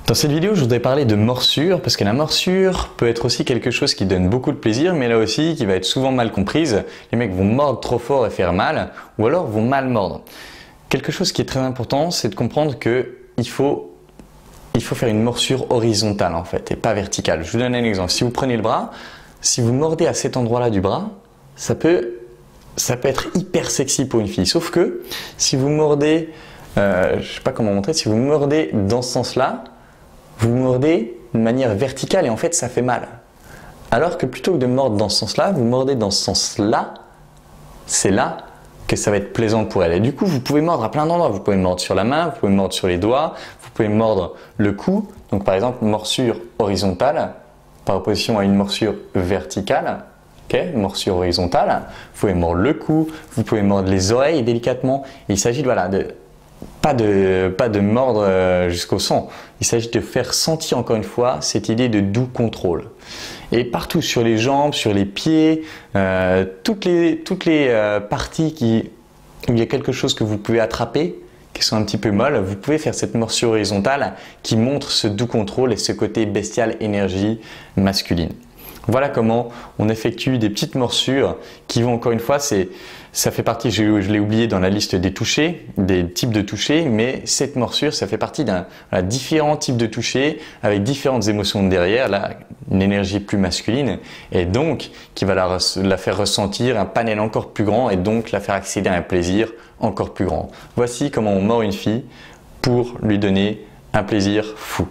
Dans cette vidéo, je voudrais parler de morsure, parce que la morsure peut être aussi quelque chose qui donne beaucoup de plaisir, mais là aussi qui va être souvent mal comprise. Les mecs vont mordre trop fort et faire mal, ou alors vont mal mordre. Quelque chose qui est très important, c'est de comprendre que il faut faire une morsure horizontale en fait, et pas verticale. Je vous donne un exemple. Si vous prenez le bras, si vous mordez à cet endroit-là du bras, ça peut être hyper sexy pour une fille. Sauf que si vous mordez, je sais pas comment montrer, si vous mordez dans ce sens-là, vous mordez de manière verticale et en fait ça fait mal. Alors que plutôt que de mordre dans ce sens-là, vous mordez dans ce sens-là, c'est là que ça va être plaisant pour elle. Et du coup, vous pouvez mordre à plein d'endroits. Vous pouvez mordre sur la main, vous pouvez mordre sur les doigts, vous pouvez mordre le cou. Donc par exemple, morsure horizontale par opposition à une morsure verticale. Okay, morsure horizontale, vous pouvez mordre le cou, vous pouvez mordre les oreilles délicatement. Et il s'agit pas de mordre jusqu'au sang. Il s'agit de faire sentir encore une fois cette idée de doux contrôle. Et partout sur les jambes, sur les pieds, toutes les parties où il y a quelque chose que vous pouvez attraper, qui sont un petit peu molles, vous pouvez faire cette morsure horizontale qui montre ce doux contrôle et ce côté bestial énergie masculine. Voilà comment on effectue des petites morsures qui vont encore une fois, ça fait partie, je l'ai oublié dans la liste des touchés, des types de touchés, mais cette morsure, ça fait partie d'un différents types de touchés avec différentes émotions derrière, là, une énergie plus masculine et donc qui va la faire ressentir un panel encore plus grand et donc la faire accéder à un plaisir encore plus grand. Voici comment on mord une fille pour lui donner un plaisir fou.